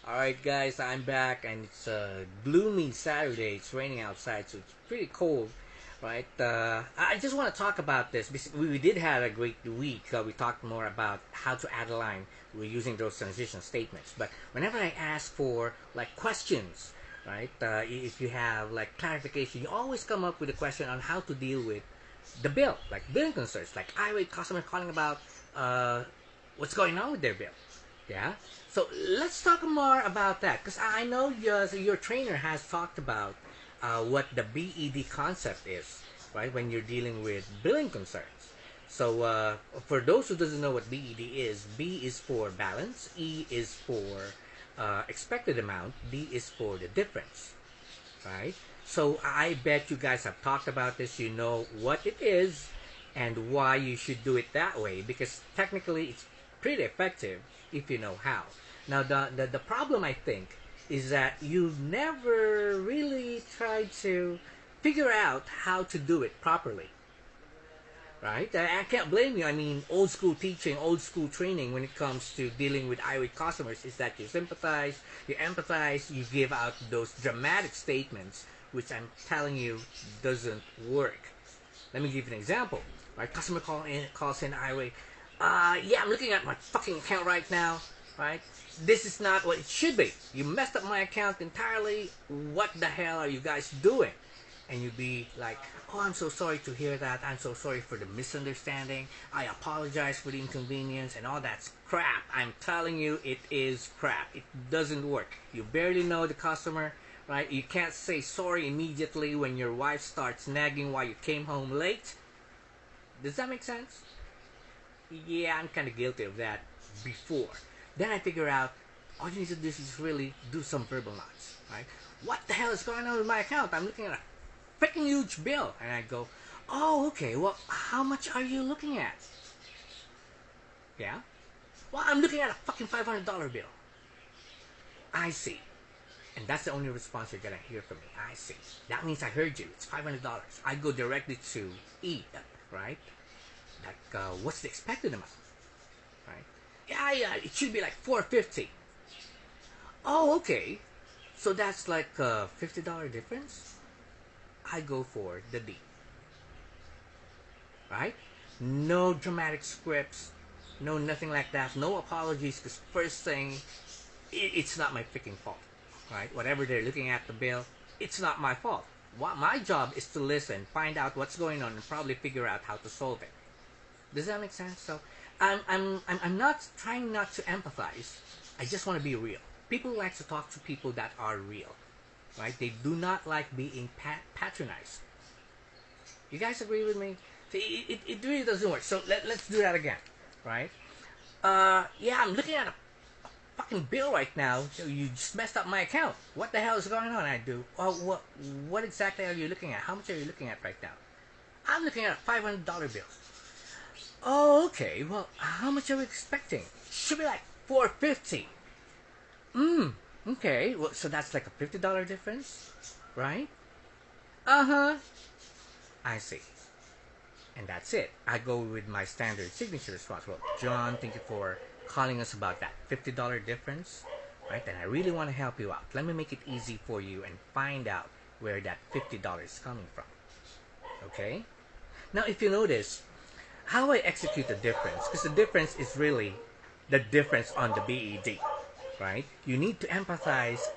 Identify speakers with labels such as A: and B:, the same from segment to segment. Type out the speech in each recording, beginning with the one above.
A: Alright guys, I'm back and it's a gloomy Saturday. It's raining outside, so it's pretty cold, right? I just want to talk about this because we did have a great week. We talked more about how to add a line. We're using those transition statements. But whenever I ask for like questions, right? If you have like clarification, you always come up with a question on how to deal with the bill, like billing concerns, like irate customer calling about what's going on with their bill. Yeah. So let's talk more about that because I know your trainer has talked about what the BED concept is, right? When you're dealing with billing concerns. So for those who doesn't know what BED is, B is for balance, E is for expected amount, D is for the difference, right? So I bet you guys have talked about this. You know what it is and why you should do it that way because technically it's pretty effective if you know how. Now the problem I think is that you've never really tried to figure out how to do it properly, right? I can't blame you. I mean, old school teaching, old school training when it comes to dealing with irate customers is that you sympathize, you empathize, you give out those dramatic statements, which I'm telling you doesn't work. Let me give you an example. Right, customer calls in irate. Yeah, I'm looking at my fucking account right now. Right, this is not what it should be. You messed up my account entirely. What the hell are you guys doing? And you'd be like, oh, I'm so sorry to hear that. I'm so sorry for the misunderstanding. I apologize for the inconvenience and all that's crap. I'm telling you, it is crap. It doesn't work. You barely know the customer, right? You can't say sorry immediately when your wife starts nagging why you came home late. Does that make sense? Yeah, I'm kind of guilty of that before. Then I figure out all you need to do is really do some verbal knots, right? What the hell is going on with my account? I'm looking at a freaking huge bill. And I go, oh, okay, well, how much are you looking at? Yeah? Well, I'm looking at a fucking $500 bill. I see. And that's the only response you're gonna hear from me. I see. That means I heard you. It's $500. I go directly to E, right? Like, what's the expected amount? Right? Yeah, it should be like 450. Oh, okay. So that's like a $50 difference? I go for the D. Right? No dramatic scripts, no nothing like that, no apologies, because first thing, it's not my freaking fault. Right? Whatever they're looking at the bill, it's not my fault. My job is to listen, find out what's going on, and probably figure out how to solve it. Does that make sense? So, I'm not trying not to empathize. I just want to be real. People like to talk to people that are real, right? They do not like being patronized. You guys agree with me? See, it really doesn't work. So let's do that again, right? Yeah, I'm looking at a fucking bill right now. So you just messed up my account. What the hell is going on? I do. Oh, what exactly are you looking at? How much are you looking at right now? I'm looking at a $500 bill. Oh, okay. Well, how much are we expecting? Should be like 450. Okay. Well, so that's like a $50 difference, right? Uh-huh. I see. And that's it. I go with my standard signature response. Well, John, thank you for calling us about that $50 difference, right? And I really want to help you out. Let me make it easy for you and find out where that $50 is coming from. Okay? Now, if you notice, how I execute the difference, because the difference is really the difference on the BED, right? You need to emphasize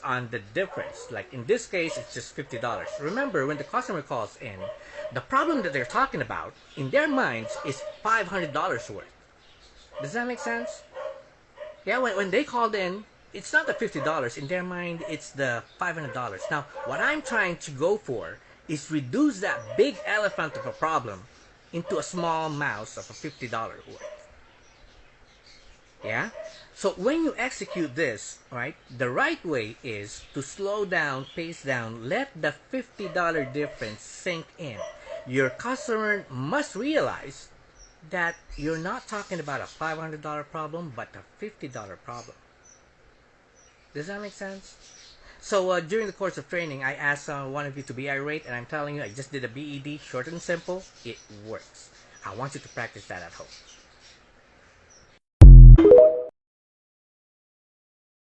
A: on the difference. Like in this case, it's just $50. Remember, when the customer calls in, the problem that they're talking about in their minds is $500 worth. Does that make sense? Yeah, when they called in, it's not the $50. In their mind, it's the $500. Now, what I'm trying to go for is reduce that big elephant of a problem into a small mouse of a $50 worth. Yeah? So when you execute this, right, the right way is to slow down, pace down, let the $50 difference sink in. Your customer must realize that you're not talking about a $500 problem, but a $50 problem. Does that make sense? So during the course of training, I asked one of you to be irate, and I'm telling you, I just did a BED, short and simple. It works. I want you to practice that at home.